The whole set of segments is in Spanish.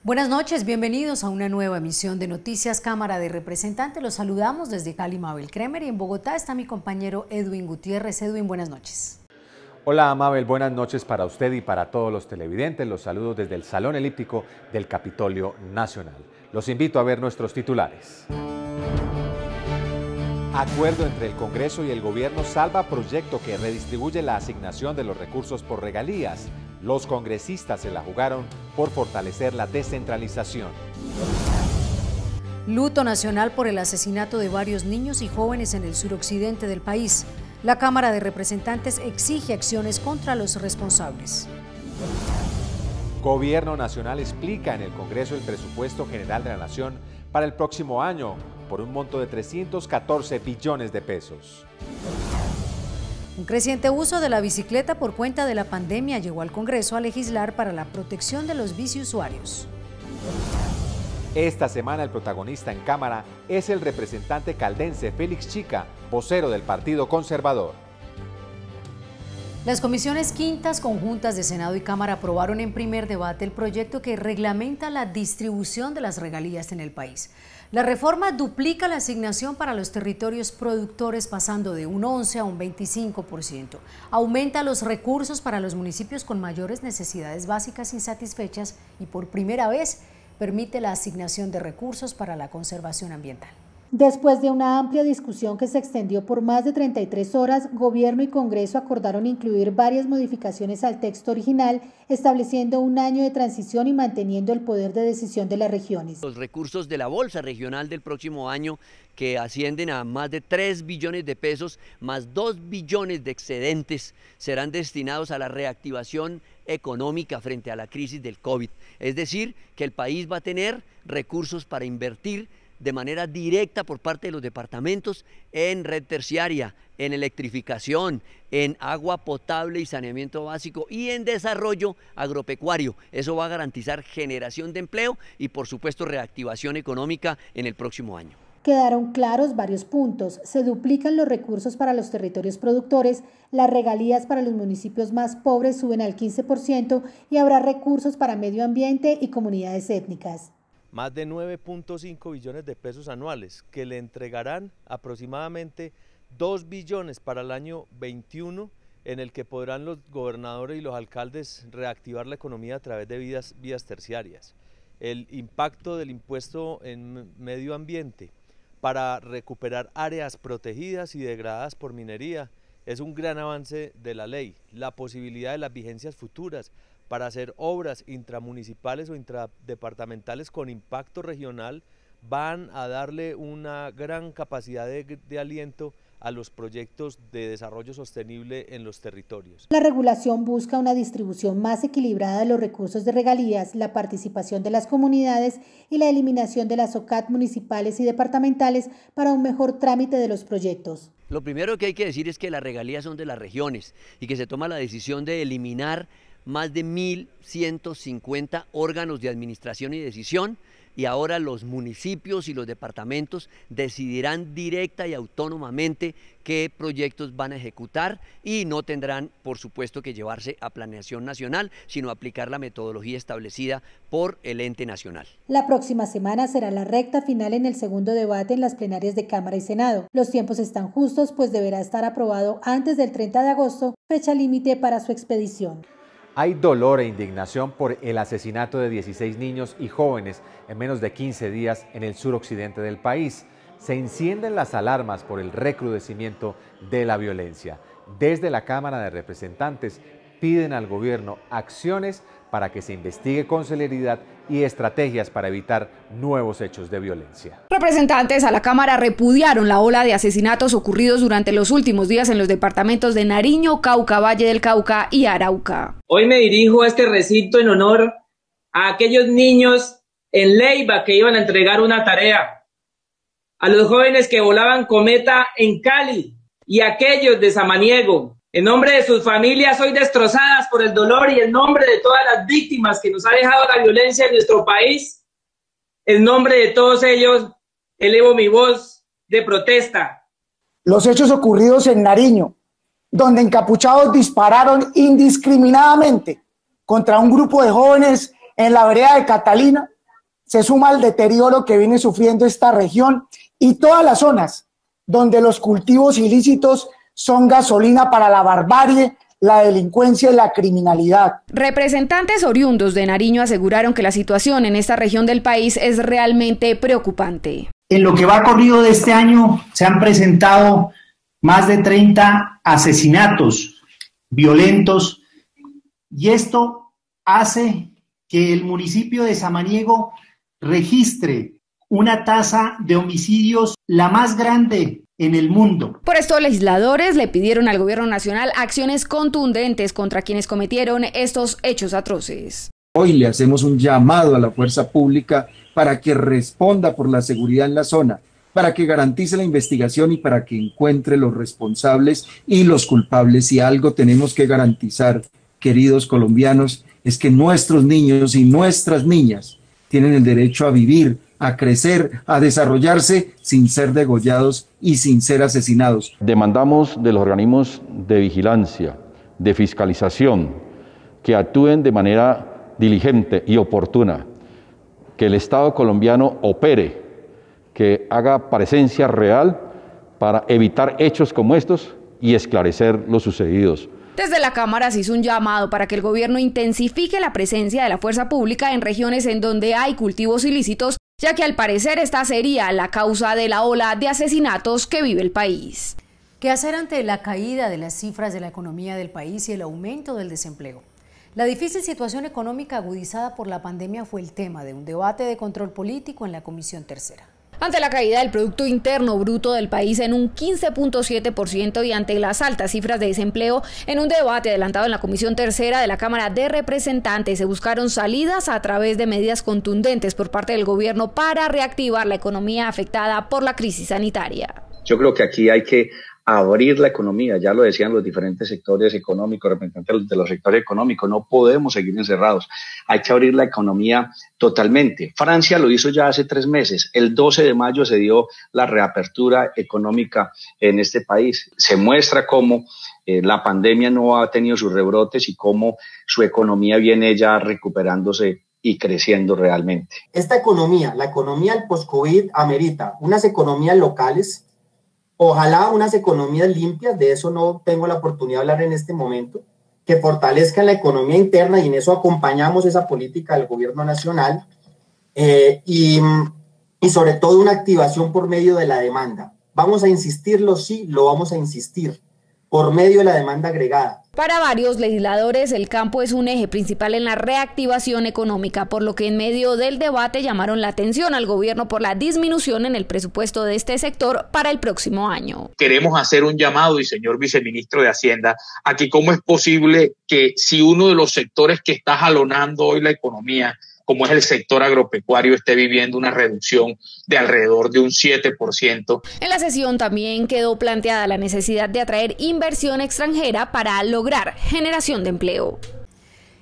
Buenas noches, bienvenidos a una nueva emisión de Noticias Cámara de Representantes. Los saludamos desde Cali, Mabel Kremer, y en Bogotá está mi compañero Edwin Gutiérrez. Edwin, buenas noches. Hola Mabel, buenas noches para usted y para todos los televidentes. Los saludos desde el Salón Elíptico del Capitolio Nacional. Los invito a ver nuestros titulares. Acuerdo entre el Congreso y el Gobierno salva proyecto que redistribuye la asignación de los recursos por regalías. Los congresistas se la jugaron por fortalecer la descentralización. Luto nacional por el asesinato de varios niños y jóvenes en el suroccidente del país. La Cámara de Representantes exige acciones contra los responsables. Gobierno Nacional explica en el Congreso el presupuesto general de la Nación para el próximo año por un monto de 314 billones de pesos. Un creciente uso de la bicicleta por cuenta de la pandemia llevó al Congreso a legislar para la protección de los biciusuarios. Esta semana el protagonista en Cámara es el representante caldense Félix Chica, vocero del Partido Conservador. Las comisiones quintas conjuntas de Senado y Cámara aprobaron en primer debate el proyecto que reglamenta la distribución de las regalías en el país. La reforma duplica la asignación para los territorios productores pasando de un 11 a un 25%. Aumenta los recursos para los municipios con mayores necesidades básicas insatisfechas y por primera vez permite la asignación de recursos para la conservación ambiental. Después de una amplia discusión que se extendió por más de 33 horas, Gobierno y Congreso acordaron incluir varias modificaciones al texto original, estableciendo un año de transición y manteniendo el poder de decisión de las regiones. Los recursos de la Bolsa Regional del próximo año, que ascienden a más de 3 billones de pesos, más 2 billones de excedentes, serán destinados a la reactivación económica frente a la crisis del COVID. Es decir, que el país va a tener recursos para invertir de manera directa por parte de los departamentos en red terciaria, en electrificación, en agua potable y saneamiento básico y en desarrollo agropecuario. Eso va a garantizar generación de empleo y por supuesto reactivación económica en el próximo año. Quedaron claros varios puntos. Se duplican los recursos para los territorios productores, las regalías para los municipios más pobres suben al 15% y habrá recursos para medio ambiente y comunidades étnicas. Más de 9.5 billones de pesos anuales que le entregarán aproximadamente 2 billones para el año 21, en el que podrán los gobernadores y los alcaldes reactivar la economía a través de vías terciarias. El impacto del impuesto en medio ambiente para recuperar áreas protegidas y degradadas por minería es un gran avance de la ley. La posibilidad de las vigencias futuras para hacer obras intramunicipales o intradepartamentales con impacto regional van a darle una gran capacidad de aliento a los proyectos de desarrollo sostenible en los territorios. La regulación busca una distribución más equilibrada de los recursos de regalías, la participación de las comunidades y la eliminación de las OCAT municipales y departamentales para un mejor trámite de los proyectos. Lo primero que hay que decir es que las regalías son de las regiones y que se toma la decisión de eliminar más de 1.150 órganos de administración y decisión, y ahora los municipios y los departamentos decidirán directa y autónomamente qué proyectos van a ejecutar y no tendrán, por supuesto, que llevarse a planeación nacional, sino aplicar la metodología establecida por el ente nacional. La próxima semana será la recta final en el segundo debate en las plenarias de Cámara y Senado. Los tiempos están justos, pues deberá estar aprobado antes del 30 de agosto, fecha límite para su expedición. Hay dolor e indignación por el asesinato de 16 niños y jóvenes en menos de 15 días en el suroccidente del país. Se encienden las alarmas por el recrudecimiento de la violencia. Desde la Cámara de Representantes piden al gobierno acciones para que se investigue con celeridad y estrategias para evitar nuevos hechos de violencia. Representantes a la Cámara repudiaron la ola de asesinatos ocurridos durante los últimos días en los departamentos de Nariño, Cauca, Valle del Cauca y Arauca. Hoy me dirijo a este recinto en honor a aquellos niños en Leiva que iban a entregar una tarea, a los jóvenes que volaban cometa en Cali y a aquellos de Samaniego. En nombre de sus familias hoy destrozadas por el dolor y en nombre de todas las víctimas que nos ha dejado la violencia en nuestro país, en nombre de todos ellos elevo mi voz de protesta. Los hechos ocurridos en Nariño, donde encapuchados dispararon indiscriminadamente contra un grupo de jóvenes en la vereda de Catalina, se suma al deterioro que viene sufriendo esta región y todas las zonas donde los cultivos ilícitos son gasolina para la barbarie, la delincuencia y la criminalidad. Representantes oriundos de Nariño aseguraron que la situación en esta región del país es realmente preocupante. En lo que va corrido de este año se han presentado más de 30 asesinatos violentos y esto hace que el municipio de Samaniego registre una tasa de homicidios la más grande en el mundo. Por esto, legisladores le pidieron al gobierno nacional acciones contundentes contra quienes cometieron estos hechos atroces. Hoy le hacemos un llamado a la fuerza pública para que responda por la seguridad en la zona, para que garantice la investigación y para que encuentre los responsables y los culpables. Y algo tenemos que garantizar, queridos colombianos, es que nuestros niños y nuestras niñas tienen el derecho a vivir, a crecer, a desarrollarse sin ser degollados y sin ser asesinados. Demandamos de los organismos de vigilancia, de fiscalización, que actúen de manera diligente y oportuna, que el Estado colombiano opere, que haga presencia real para evitar hechos como estos y esclarecer los sucedidos. Desde la Cámara se hizo un llamado para que el gobierno intensifique la presencia de la fuerza pública en regiones en donde hay cultivos ilícitos, ya que al parecer esta sería la causa de la ola de asesinatos que vive el país. ¿Qué hacer ante la caída de las cifras de la economía del país y el aumento del desempleo? La difícil situación económica agudizada por la pandemia fue el tema de un debate de control político en la Comisión Tercera. Ante la caída del Producto Interno Bruto del país en un 15.7% y ante las altas cifras de desempleo, en un debate adelantado en la Comisión Tercera de la Cámara de Representantes se buscaron salidas a través de medidas contundentes por parte del gobierno para reactivar la economía afectada por la crisis sanitaria. Yo creo que aquí hay que abrir la economía, ya lo decían los diferentes sectores económicos, representantes de los sectores económicos, no podemos seguir encerrados, hay que abrir la economía totalmente. Francia lo hizo ya hace 3 meses, el 12 de mayo se dio la reapertura económica en este país. Se muestra cómo la pandemia no ha tenido sus rebrotes y cómo su economía viene ya recuperándose y creciendo realmente. Esta economía, la economía del post-COVID, amerita unas economías locales. Ojalá unas economías limpias, de eso no tengo la oportunidad de hablar en este momento, que fortalezcan la economía interna y en eso acompañamos esa política del gobierno nacional y sobre todo una activación por medio de la demanda. Vamos a insistirlo, sí, lo vamos a insistir, por medio de la demanda agregada. Para varios legisladores, el campo es un eje principal en la reactivación económica, por lo que en medio del debate llamaron la atención al gobierno por la disminución en el presupuesto de este sector para el próximo año. Queremos hacer un llamado, y señor viceministro de Hacienda, a que cómo es posible que si uno de los sectores que está jalonando hoy la economía, como es el sector agropecuario, esté viviendo una reducción de alrededor de un 7%. En la sesión también quedó planteada la necesidad de atraer inversión extranjera para lograr generación de empleo.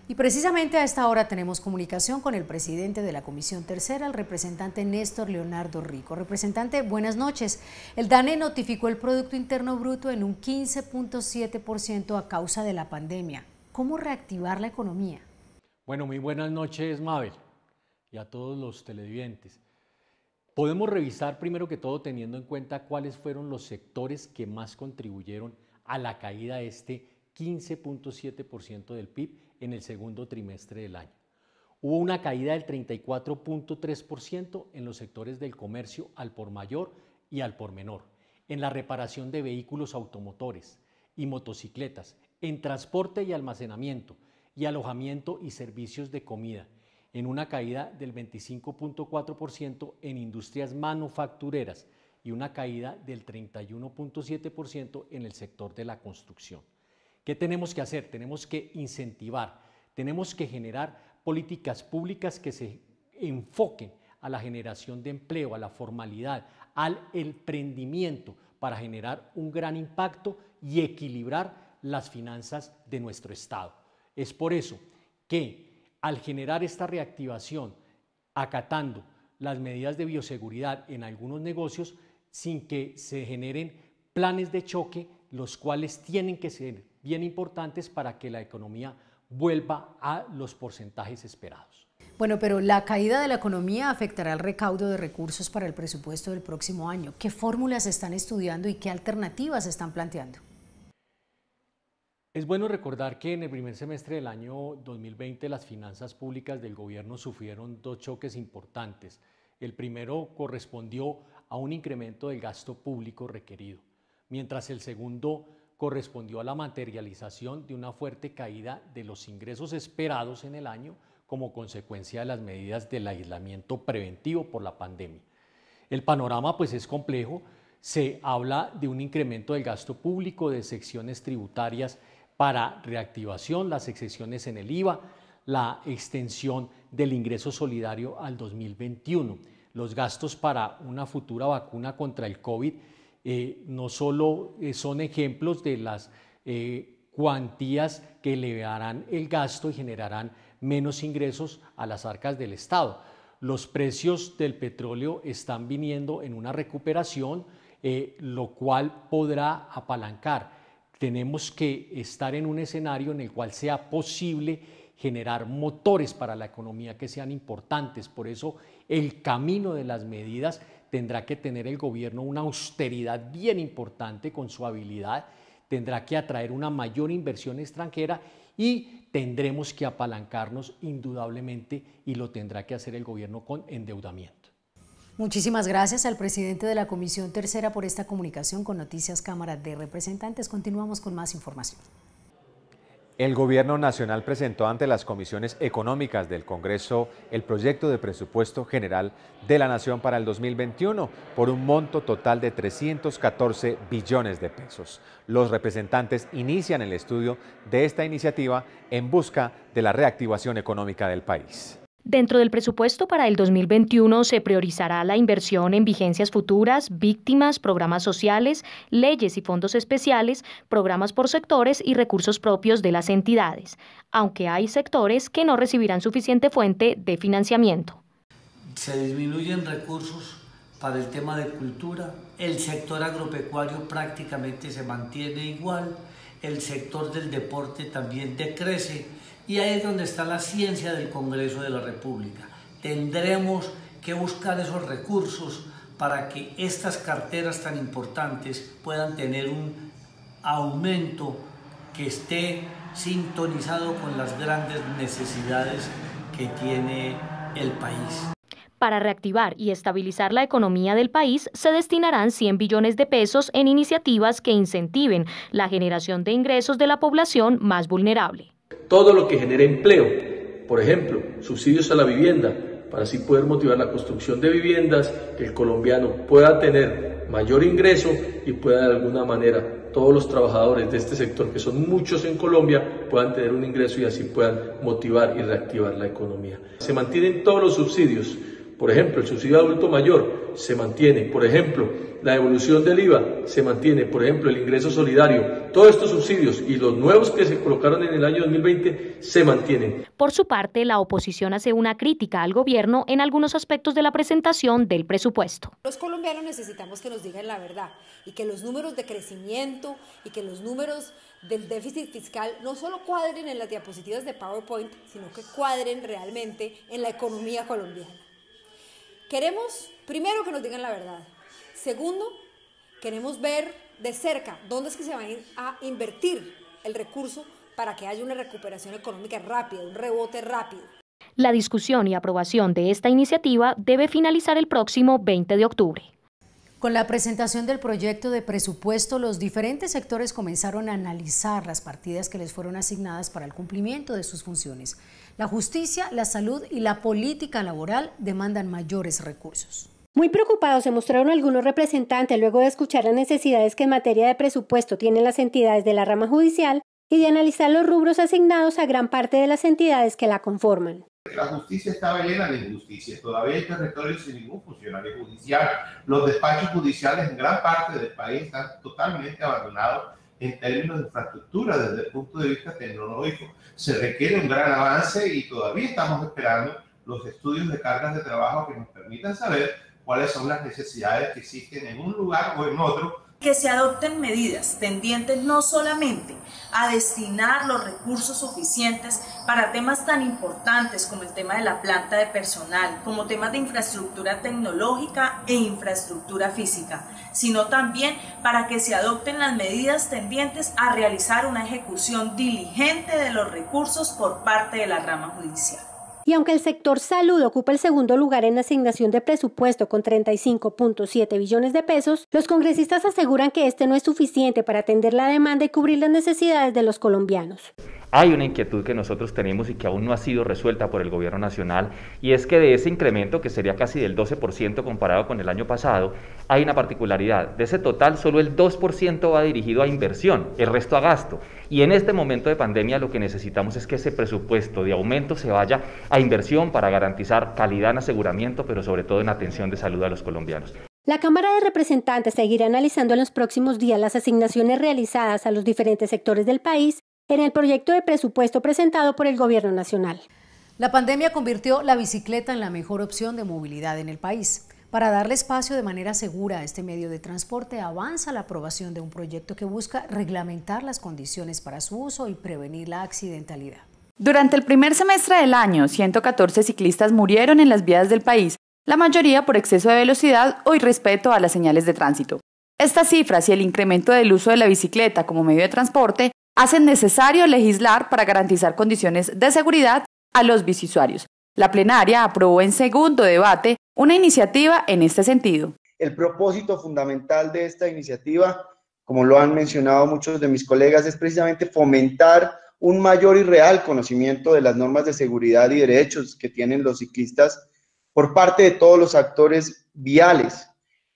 Y precisamente a esta hora tenemos comunicación con el presidente de la Comisión Tercera, el representante Néstor Leonardo Rico. Representante, buenas noches. El DANE notificó el Producto Interno Bruto en un 15.7% a causa de la pandemia. ¿Cómo reactivar la economía? Bueno, muy buenas noches, Mabel, y a todos los televidentes. Podemos revisar primero que todo teniendo en cuenta cuáles fueron los sectores que más contribuyeron a la caída de este 15.7% del PIB en el segundo trimestre del año. Hubo una caída del 34.3% en los sectores del comercio al por mayor y al por menor, en la reparación de vehículos automotores y motocicletas, en transporte y almacenamiento, y alojamiento y servicios de comida, en una caída del 25.4% en industrias manufactureras y una caída del 31.7% en el sector de la construcción. ¿Qué tenemos que hacer? Tenemos que incentivar, tenemos que generar políticas públicas que se enfoquen a la generación de empleo, a la formalidad, al emprendimiento, para generar un gran impacto y equilibrar las finanzas de nuestro Estado. Es por eso que al generar esta reactivación, acatando las medidas de bioseguridad en algunos negocios, sin que se generen planes de choque, los cuales tienen que ser bien importantes para que la economía vuelva a los porcentajes esperados. Bueno, pero la caída de la economía afectará el recaudo de recursos para el presupuesto del próximo año. ¿Qué fórmulas están estudiando y qué alternativas están planteando? Es bueno recordar que en el primer semestre del año 2020 las finanzas públicas del gobierno sufrieron dos choques importantes. El primero correspondió a un incremento del gasto público requerido, mientras el segundo correspondió a la materialización de una fuerte caída de los ingresos esperados en el año como consecuencia de las medidas del aislamiento preventivo por la pandemia. El panorama pues es complejo, se habla de un incremento del gasto público, de exenciones tributarias para reactivación, las exenciones en el IVA, la extensión del ingreso solidario al 2021, los gastos para una futura vacuna contra el COVID, no solo son ejemplos de las cuantías que elevarán el gasto y generarán menos ingresos a las arcas del Estado. Los precios del petróleo están viniendo en una recuperación, lo cual podrá apalancar. Tenemos que estar en un escenario en el cual sea posible generar motores para la economía que sean importantes. Por eso el camino de las medidas tendrá que tener el gobierno una austeridad bien importante con su habilidad, tendrá que atraer una mayor inversión extranjera y tendremos que apalancarnos indudablemente y lo tendrá que hacer el gobierno con endeudamiento. Muchísimas gracias al presidente de la Comisión Tercera por esta comunicación con Noticias Cámara de Representantes. Continuamos con más información. El Gobierno Nacional presentó ante las comisiones económicas del Congreso el proyecto de presupuesto general de la Nación para el 2021 por un monto total de 314 billones de pesos. Los representantes inician el estudio de esta iniciativa en busca de la reactivación económica del país. Dentro del presupuesto para el 2021 se priorizará la inversión en vigencias futuras, víctimas, programas sociales, leyes y fondos especiales, programas por sectores y recursos propios de las entidades, aunque hay sectores que no recibirán suficiente fuente de financiamiento. Se disminuyen recursos para el tema de cultura, el sector agropecuario prácticamente se mantiene igual, el sector del deporte también decrece. Y ahí es donde está la ciencia del Congreso de la República. Tendremos que buscar esos recursos para que estas carteras tan importantes puedan tener un aumento que esté sintonizado con las grandes necesidades que tiene el país. Para reactivar y estabilizar la economía del país, se destinarán 100 billones de pesos en iniciativas que incentiven la generación de ingresos de la población más vulnerable. Todo lo que genere empleo, por ejemplo, subsidios a la vivienda, para así poder motivar la construcción de viviendas, que el colombiano pueda tener mayor ingreso y pueda de alguna manera todos los trabajadores de este sector, que son muchos en Colombia, puedan tener un ingreso y así puedan motivar y reactivar la economía. Se mantienen todos los subsidios. Por ejemplo, el subsidio adulto mayor se mantiene, por ejemplo, la devolución del IVA se mantiene, por ejemplo, el ingreso solidario, todos estos subsidios y los nuevos que se colocaron en el año 2020 se mantienen. Por su parte, la oposición hace una crítica al gobierno en algunos aspectos de la presentación del presupuesto. Los colombianos necesitamos que nos digan la verdad y que los números de crecimiento y que los números del déficit fiscal no solo cuadren en las diapositivas de PowerPoint, sino que cuadren realmente en la economía colombiana. Queremos, primero, que nos digan la verdad. Segundo, queremos ver de cerca dónde es que se va a invertir el recurso para que haya una recuperación económica rápida, un rebote rápido. La discusión y aprobación de esta iniciativa debe finalizar el próximo 20 de octubre. Con la presentación del proyecto de presupuesto, los diferentes sectores comenzaron a analizar las partidas que les fueron asignadas para el cumplimiento de sus funciones. La justicia, la salud y la política laboral demandan mayores recursos. Muy preocupados se mostraron algunos representantes luego de escuchar las necesidades que en materia de presupuesto tienen las entidades de la rama judicial y de analizar los rubros asignados a gran parte de las entidades que la conforman. La justicia estaba llena de injusticias, todavía hay territorios sin ningún funcionario judicial, los despachos judiciales en gran parte del país están totalmente abandonados en términos de infraestructura desde el punto de vista tecnológico. Se requiere un gran avance y todavía estamos esperando los estudios de cargas de trabajo que nos permitan saber cuáles son las necesidades que existen en un lugar o en otro Que se adopten medidas tendientes no solamente a destinar los recursos suficientes para temas tan importantes como el tema de la planta de personal, como temas de infraestructura tecnológica e infraestructura física, sino también para que se adopten las medidas tendientes a realizar una ejecución diligente de los recursos por parte de la rama judicial. Y aunque el sector salud ocupa el segundo lugar en asignación de presupuesto con 35.7 billones de pesos, los congresistas aseguran que este no es suficiente para atender la demanda y cubrir las necesidades de los colombianos. Hay una inquietud que nosotros tenemos y que aún no ha sido resuelta por el gobierno nacional, y es que de ese incremento, que sería casi del 12% comparado con el año pasado, hay una particularidad. De ese total, solo el 2% va dirigido a inversión, el resto a gasto. Y en este momento de pandemia lo que necesitamos es que ese presupuesto de aumento se vaya a inversión para garantizar calidad en aseguramiento, pero sobre todo en atención de salud a los colombianos. La Cámara de Representantes seguirá analizando en los próximos días las asignaciones realizadas a los diferentes sectores del país en el proyecto de presupuesto presentado por el Gobierno Nacional. La pandemia convirtió la bicicleta en la mejor opción de movilidad en el país. Para darle espacio de manera segura a este medio de transporte, avanza la aprobación de un proyecto que busca reglamentar las condiciones para su uso y prevenir la accidentalidad. Durante el primer semestre del año, 114 ciclistas murieron en las vías del país, la mayoría por exceso de velocidad o irrespeto a las señales de tránsito. Estas cifras y el incremento del uso de la bicicleta como medio de transporte hacen necesario legislar para garantizar condiciones de seguridad a los biciusuarios. La plenaria aprobó en segundo debate una iniciativa en este sentido. El propósito fundamental de esta iniciativa, como lo han mencionado muchos de mis colegas, es precisamente fomentar un mayor y real conocimiento de las normas de seguridad y derechos que tienen los ciclistas por parte de todos los actores viales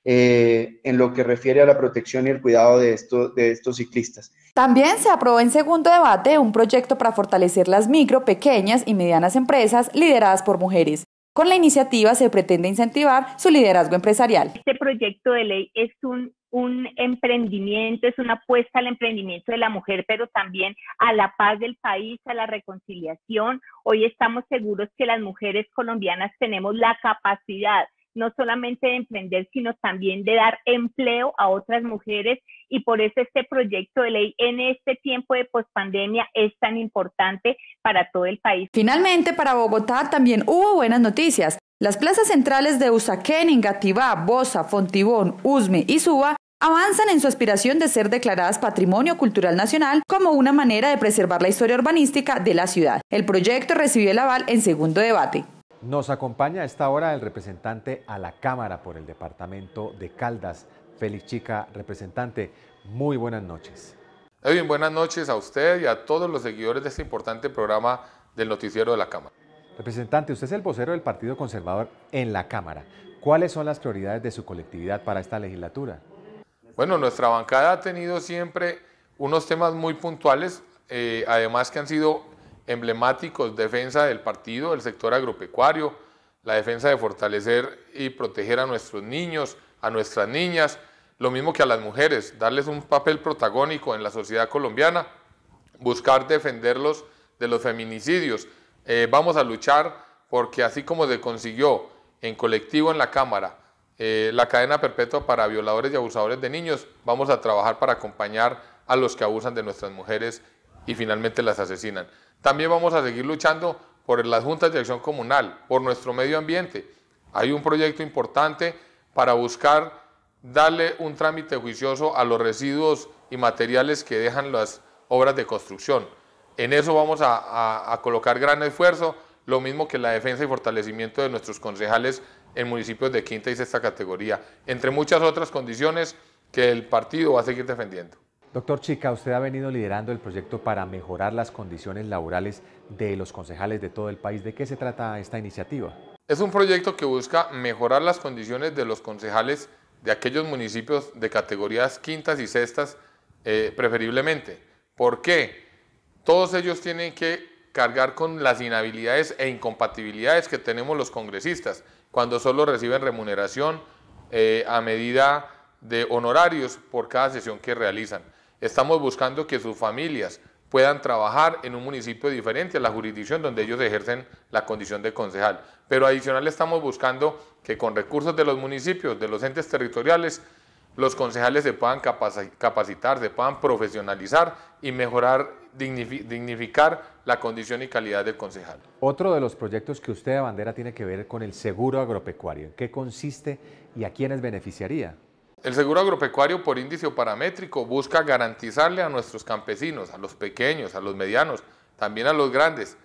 en lo que refiere a la protección y el cuidado de estos ciclistas. También se aprobó en segundo debate un proyecto para fortalecer las micro, pequeñas y medianas empresas lideradas por mujeres. Con la iniciativa se pretende incentivar su liderazgo empresarial. Este proyecto de ley es un emprendimiento, es una apuesta al emprendimiento de la mujer, pero también a la paz del país, a la reconciliación. Hoy estamos seguros que las mujeres colombianas tenemos la capacidad no solamente de emprender, sino también de dar empleo a otras mujeres, y por eso este proyecto de ley en este tiempo de pospandemia es tan importante para todo el país. Finalmente, para Bogotá también hubo buenas noticias. Las plazas centrales de Usaquén, Engativá, Bosa, Fontibón, Usme y Suba avanzan en su aspiración de ser declaradas Patrimonio Cultural Nacional como una manera de preservar la historia urbanística de la ciudad. El proyecto recibió el aval en segundo debate. Nos acompaña a esta hora el representante a la Cámara por el departamento de Caldas, Félix Chica. Representante, muy buenas noches. Edwin, buenas noches a usted y a todos los seguidores de este importante programa del noticiero de la Cámara. Representante, usted es el vocero del Partido Conservador en la Cámara. ¿Cuáles son las prioridades de su colectividad para esta legislatura? Bueno, nuestra bancada ha tenido siempre unos temas muy puntuales, además que han sido emblemáticos: defensa del partido, del sector agropecuario, la defensa de fortalecer y proteger a nuestros niños, a nuestras niñas, lo mismo que a las mujeres, darles un papel protagónico en la sociedad colombiana, buscar defenderlos de los feminicidios. Vamos a luchar porque, así como se consiguió en colectivo en la Cámara la cadena perpetua para violadores y abusadores de niños, vamos a trabajar para acompañar a los que abusan de nuestras mujeres y finalmente las asesinan. También vamos a seguir luchando por las juntas de acción comunal, por nuestro medio ambiente. Hay un proyecto importante para buscar darle un trámite juicioso a los residuos y materiales que dejan las obras de construcción. En eso vamos a colocar gran esfuerzo, lo mismo que la defensa y fortalecimiento de nuestros concejales en municipios de quinta y sexta categoría, entre muchas otras condiciones que el partido va a seguir defendiendo. Doctor Chica, usted ha venido liderando el proyecto para mejorar las condiciones laborales de los concejales de todo el país. ¿De qué se trata esta iniciativa? Es un proyecto que busca mejorar las condiciones de los concejales de aquellos municipios de categorías quintas y sextas, preferiblemente. ¿Por qué? Todos ellos tienen que cargar con las inhabilidades e incompatibilidades que tenemos los congresistas, cuando solo reciben remuneración a medida de honorarios por cada sesión que realizan. Estamos buscando que sus familias puedan trabajar en un municipio diferente a la jurisdicción donde ellos ejercen la condición de concejal. Pero adicional estamos buscando que con recursos de los municipios, de los entes territoriales, los concejales se puedan capacitar, se puedan profesionalizar y mejorar, dignificar la condición y calidad del concejal. Otro de los proyectos que usted abandera tiene que ver con el seguro agropecuario. ¿En qué consiste y a quiénes beneficiaría? El seguro agropecuario por índice o paramétrico busca garantizarle a nuestros campesinos, a los pequeños, a los medianos, también a los grandes,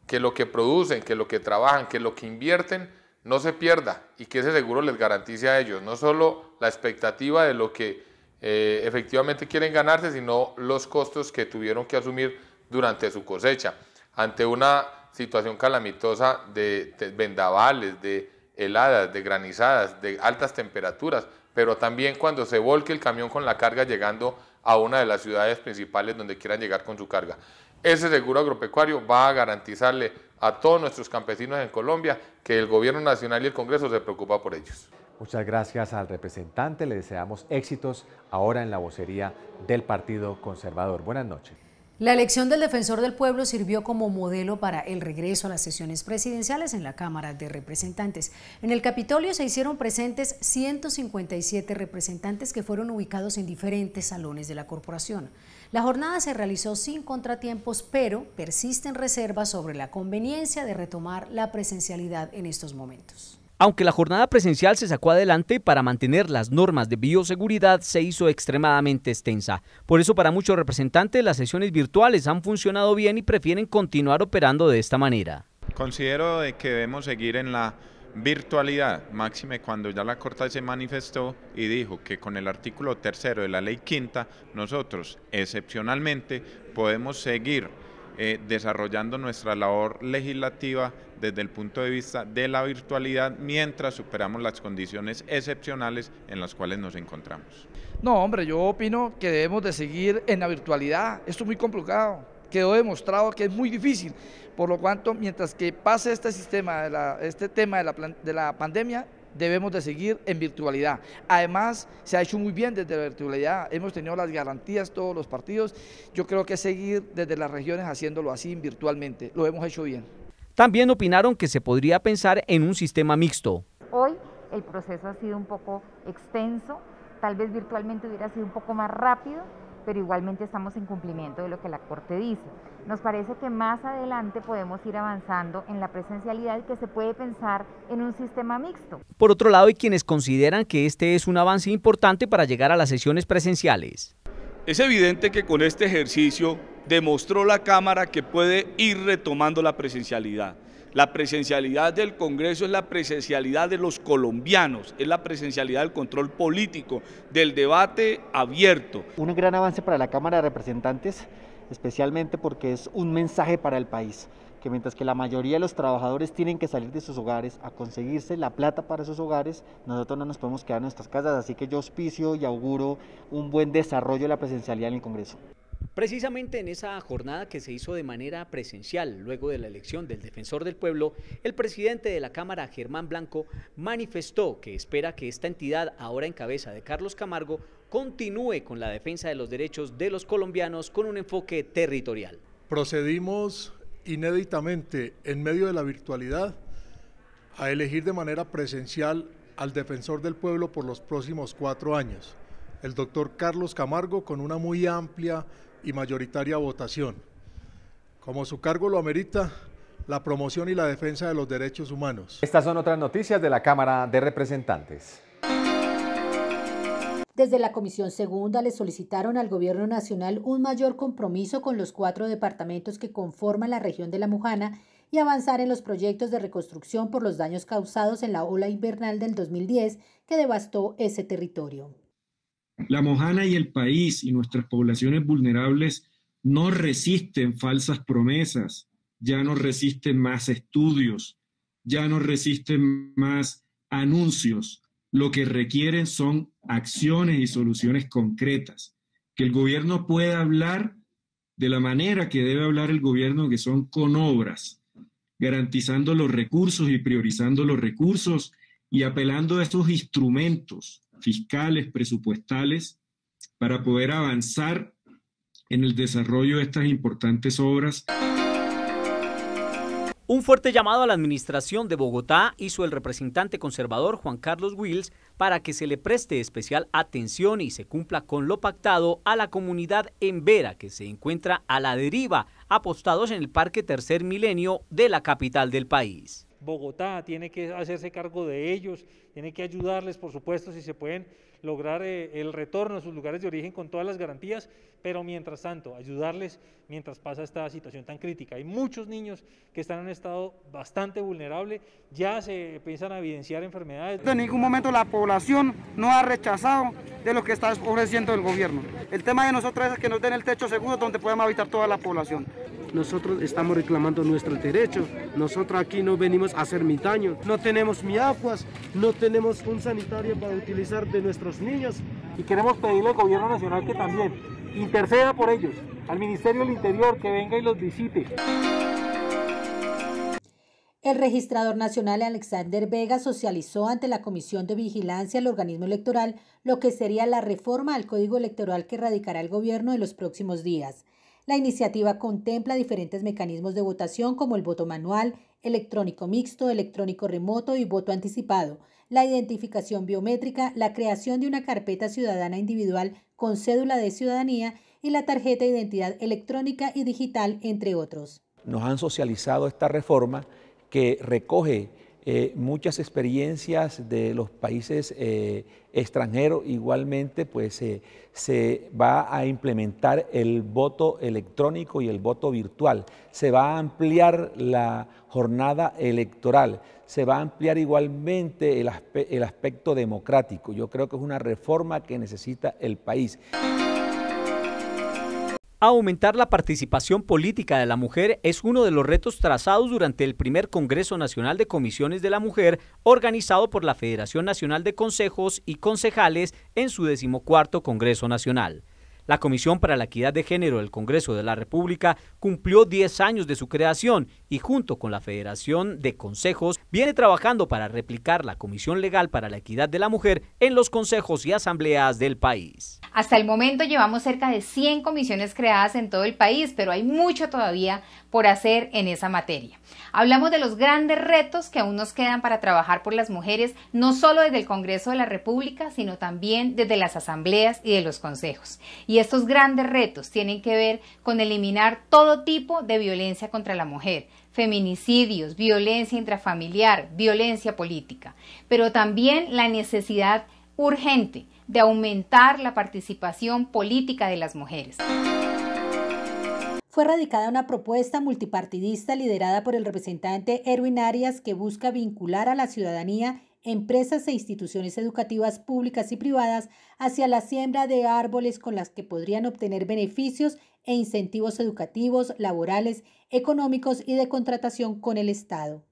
que lo que producen, que lo que trabajan, que lo que invierten no se pierda y que ese seguro les garantice a ellos no solo la expectativa de lo que efectivamente quieren ganarse, sino los costos que tuvieron que asumir durante su cosecha. Ante una situación calamitosa de vendavales, de heladas, de granizadas, de altas temperaturas, pero también cuando se volque el camión con la carga llegando a una de las ciudades principales donde quieran llegar con su carga. Ese seguro agropecuario va a garantizarle a todos nuestros campesinos en Colombia que el Gobierno Nacional y el Congreso se preocupa por ellos. Muchas gracias al representante, le deseamos éxitos ahora en la vocería del Partido Conservador. Buenas noches. La elección del Defensor del Pueblo sirvió como modelo para el regreso a las sesiones presidenciales en la Cámara de Representantes. En el Capitolio se hicieron presentes 157 representantes que fueron ubicados en diferentes salones de la corporación. La jornada se realizó sin contratiempos, pero persisten reservas sobre la conveniencia de retomar la presencialidad en estos momentos. Aunque la jornada presencial se sacó adelante, para mantener las normas de bioseguridad se hizo extremadamente extensa. Por eso para muchos representantes las sesiones virtuales han funcionado bien y prefieren continuar operando de esta manera. Considero que debemos seguir en la virtualidad, máxime cuando ya la Corte se manifestó y dijo que con el artículo 3 de la Ley Quinta nosotros excepcionalmente podemos seguir desarrollando nuestra labor legislativa desde el punto de vista de la virtualidad mientras superamos las condiciones excepcionales en las cuales nos encontramos. No, hombre, yo opino que debemos de seguir en la virtualidad. Esto es muy complicado, quedó demostrado que es muy difícil, por lo cual mientras que pase este tema de la pandemia, debemos de seguir en virtualidad. Además, se ha hecho muy bien desde la virtualidad, hemos tenido las garantías todos los partidos, yo creo que seguir desde las regiones haciéndolo así virtualmente, lo hemos hecho bien. También opinaron que se podría pensar en un sistema mixto. Hoy el proceso ha sido un poco extenso, tal vez virtualmente hubiera sido un poco más rápido, pero igualmente estamos en cumplimiento de lo que la Corte dice. Nos parece que más adelante podemos ir avanzando en la presencialidad y que se puede pensar en un sistema mixto. Por otro lado, hay quienes consideran que este es un avance importante para llegar a las sesiones presenciales. Es evidente que con este ejercicio demostró la Cámara que puede ir retomando la presencialidad. La presencialidad del Congreso es la presencialidad de los colombianos, es la presencialidad del control político, del debate abierto. Un gran avance para la Cámara de Representantes, especialmente porque es un mensaje para el país, que mientras que la mayoría de los trabajadores tienen que salir de sus hogares a conseguirse la plata para sus hogares, nosotros no nos podemos quedar en nuestras casas, así que yo auspicio y auguro un buen desarrollo de la presencialidad en el Congreso. Precisamente en esa jornada que se hizo de manera presencial luego de la elección del Defensor del Pueblo, el presidente de la Cámara, Germán Blanco, manifestó que espera que esta entidad, ahora en cabeza de Carlos Camargo, continúe con la defensa de los derechos de los colombianos con un enfoque territorial. Procedimos inéditamente en medio de la virtualidad a elegir de manera presencial al Defensor del Pueblo por los próximos 4 años, el doctor Carlos Camargo, con una muy amplia y mayoritaria votación. Como su cargo lo amerita, la promoción y la defensa de los derechos humanos. Estas son otras noticias de la Cámara de Representantes. Desde la Comisión Segunda le solicitaron al Gobierno Nacional un mayor compromiso con los 4 departamentos que conforman la región de La Mojana y avanzar en los proyectos de reconstrucción por los daños causados en la ola invernal del 2010 que devastó ese territorio. La Mojana y el país y nuestras poblaciones vulnerables no resisten falsas promesas, ya no resisten más estudios, ya no resisten más anuncios. Lo que requieren son acciones y soluciones concretas. Que el gobierno pueda hablar de la manera que debe hablar el gobierno, que son con obras, garantizando los recursos y priorizando los recursos y apelando a estos instrumentos fiscales, presupuestales, para poder avanzar en el desarrollo de estas importantes obras. Un fuerte llamado a la administración de Bogotá hizo el representante conservador Juan Carlos Wills para que se le preste especial atención y se cumpla con lo pactado a la comunidad embera que se encuentra a la deriva, apostados en el Parque Tercer Milenio de la capital del país. Bogotá tiene que hacerse cargo de ellos, tiene que ayudarles, por supuesto, si se pueden lograr el retorno a sus lugares de origen con todas las garantías, pero mientras tanto, ayudarles mientras pasa esta situación tan crítica. Hay muchos niños que están en un estado bastante vulnerable, ya se empiezan a evidenciar enfermedades. En ningún momento la población no ha rechazado de lo que está ofreciendo el gobierno. El tema de nosotros es que nos den el techo seguro donde podamos habitar toda la población. Nosotros estamos reclamando nuestros derechos, nosotros aquí no venimos a hacer daño, no tenemos ni aguas, no tenemos un sanitario para utilizar de nuestros niños. Y queremos pedirle al gobierno nacional que también interceda por ellos, al Ministerio del Interior que venga y los visite. El registrador nacional Alexander Vega socializó ante la Comisión de Vigilancia del organismo electoral lo que sería la reforma al Código Electoral que radicará el gobierno en los próximos días. La iniciativa contempla diferentes mecanismos de votación como el voto manual, electrónico mixto, electrónico remoto y voto anticipado, la identificación biométrica, la creación de una carpeta ciudadana individual con cédula de ciudadanía y la tarjeta de identidad electrónica y digital, entre otros. Nos han socializado esta reforma que recoge muchas experiencias de los países extranjeros. Igualmente, pues se va a implementar el voto electrónico y el voto virtual. Se va a ampliar la jornada electoral. Se va a ampliar igualmente el aspecto democrático. Yo creo que es una reforma que necesita el país. Aumentar la participación política de la mujer es uno de los retos trazados durante el primer Congreso Nacional de Comisiones de la Mujer, organizado por la Federación Nacional de Consejos y Concejales en su 14º Congreso Nacional. La Comisión para la Equidad de Género del Congreso de la República cumplió 10 años de su creación y junto con la Federación de Consejos viene trabajando para replicar la Comisión Legal para la Equidad de la Mujer en los consejos y asambleas del país. Hasta el momento llevamos cerca de 100 comisiones creadas en todo el país, pero hay mucho todavía por hacer en esa materia. Hablamos de los grandes retos que aún nos quedan para trabajar por las mujeres, no solo desde el Congreso de la República, sino también desde las asambleas y de los consejos. Y estos grandes retos tienen que ver con eliminar todo tipo de violencia contra la mujer, feminicidios, violencia intrafamiliar, violencia política, pero también la necesidad urgente de aumentar la participación política de las mujeres. Fue radicada una propuesta multipartidista liderada por el representante Erwin Arias que busca vincular a la ciudadanía, empresas e instituciones educativas públicas y privadas hacia la siembra de árboles con las que podrían obtener beneficios e incentivos educativos, laborales, económicos y de contratación con el Estado.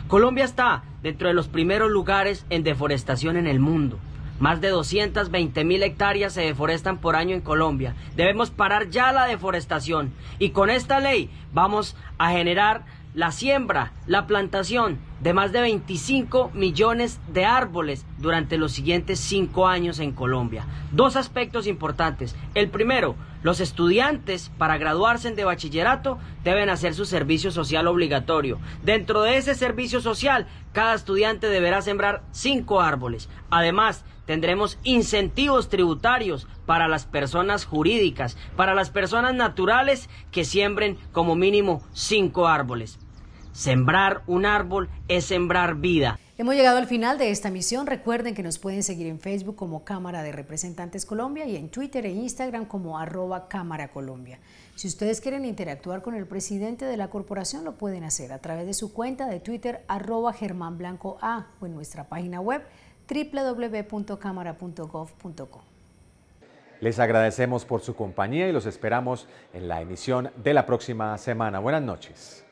Colombia está dentro de los primeros lugares en deforestación en el mundo. Más de 220.000 hectáreas se deforestan por año en Colombia. Debemos parar ya la deforestación y con esta ley vamos a generar la siembra, la plantación de más de 25 millones de árboles durante los siguientes 5 años en Colombia. Dos aspectos importantes. El primero, los estudiantes para graduarse de bachillerato deben hacer su servicio social obligatorio. Dentro de ese servicio social, cada estudiante deberá sembrar 5 árboles. Además, tendremos incentivos tributarios para las personas jurídicas, para las personas naturales que siembren como mínimo 5 árboles. Sembrar un árbol es sembrar vida. Hemos llegado al final de esta emisión. Recuerden que nos pueden seguir en Facebook como Cámara de Representantes Colombia y en Twitter e Instagram como @Cámara Colombia. Si ustedes quieren interactuar con el presidente de la corporación, lo pueden hacer a través de su cuenta de Twitter @GermánBlancoA o en nuestra página web www.cámara.gov.co. Les agradecemos por su compañía y los esperamos en la emisión de la próxima semana. Buenas noches.